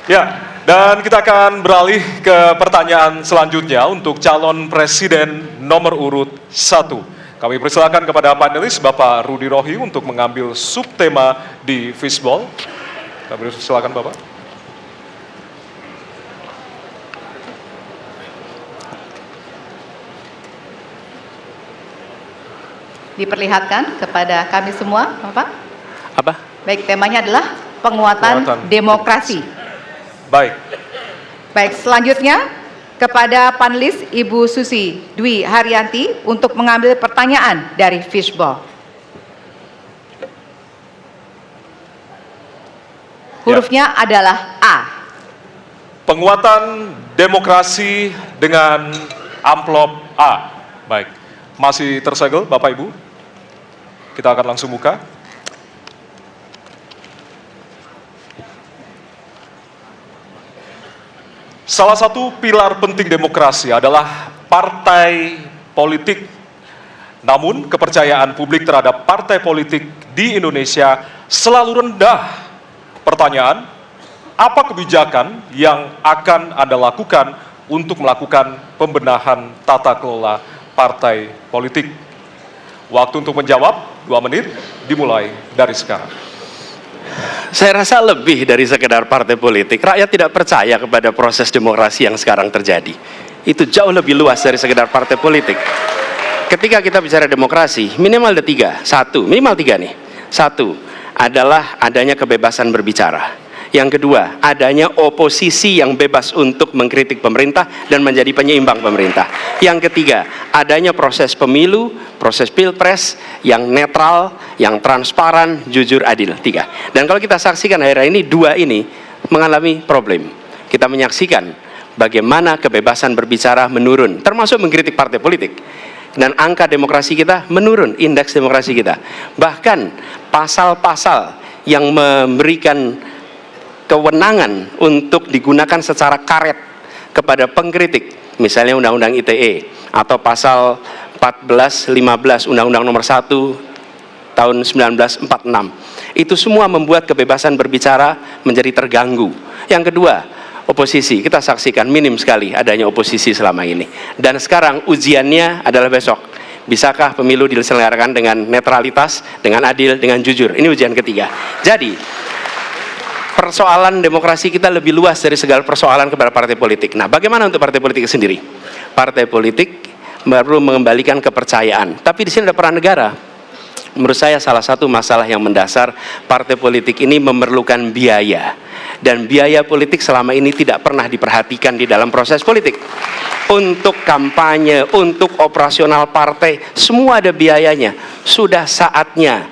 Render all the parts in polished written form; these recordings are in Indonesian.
Ya, dan kita akan beralih ke pertanyaan selanjutnya untuk calon presiden nomor urut 1. Kami persilakan kepada panelis Bapak Rudi Rohi untuk mengambil subtema di Fishball. Kami persilakan Bapak. Diperlihatkan kepada kami semua, Bapak. Apa? Baik, temanya adalah penguatan demokrasi. Baik, selanjutnya kepada panelis Ibu Susi Dwi Haryanti untuk mengambil pertanyaan dari Fishball. Hurufnya adalah A. Penguatan demokrasi dengan amplop A. Baik, masih tersegel Bapak Ibu? Kita akan langsung buka. Salah satu pilar penting demokrasi adalah partai politik. Namun kepercayaan publik terhadap partai politik di Indonesia selalu rendah. Pertanyaan, apa kebijakan yang akan Anda lakukan untuk melakukan pembenahan tata kelola partai politik? Waktu untuk menjawab 2 menit dimulai dari sekarang. Saya rasa lebih dari sekedar partai politik. Rakyat tidak percaya kepada proses demokrasi yang sekarang terjadi. Itu jauh lebih luas dari sekedar partai politik. Ketika kita bicara demokrasi, minimal ada 3. Minimal 3 nih. 1 adalah adanya kebebasan berbicara. Yang kedua, adanya oposisi yang bebas untuk mengkritik pemerintah dan menjadi penyeimbang pemerintah. Yang ketiga, adanya proses pemilu, proses pilpres yang netral, yang transparan, jujur, adil. 3. Dan kalau kita saksikan akhir-akhir ini, 2 ini mengalami problem. Kita menyaksikan bagaimana kebebasan berbicara menurun, termasuk mengkritik partai politik. Dan angka demokrasi kita menurun, indeks demokrasi kita. Bahkan pasal-pasal yang memberikan kewenangan untuk digunakan secara karet kepada pengkritik, misalnya Undang-Undang ITE atau pasal 14-15 Undang-Undang nomor 1 tahun 1946, itu semua membuat kebebasan berbicara menjadi terganggu. Yang kedua, oposisi, kita saksikan minim sekali adanya oposisi selama ini. Dan sekarang ujiannya adalah besok. Bisakah pemilu diselenggarakan dengan netralitas, dengan adil, dengan jujur? Ini ujian ketiga. Jadi persoalan demokrasi kita lebih luas dari segala persoalan kepada partai politik. Nah, bagaimana untuk partai politik sendiri? Partai politik perlu mengembalikan kepercayaan. Tapi di sini ada peran negara. Menurut saya salah satu masalah yang mendasar, partai politik ini memerlukan biaya. Dan biaya politik selama ini tidak pernah diperhatikan di dalam proses politik. Untuk kampanye, untuk operasional partai, semua ada biayanya. Sudah saatnya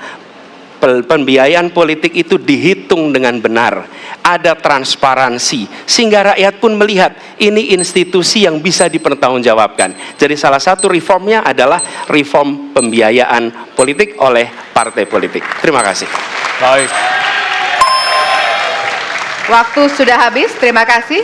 pembiayaan politik itu dihitung dengan benar, ada transparansi, sehingga rakyat pun melihat ini institusi yang bisa dipertanggungjawabkan. Jadi salah satu reformnya adalah reform pembiayaan politik oleh partai politik. Terima kasih. Baik. Waktu sudah habis, terima kasih.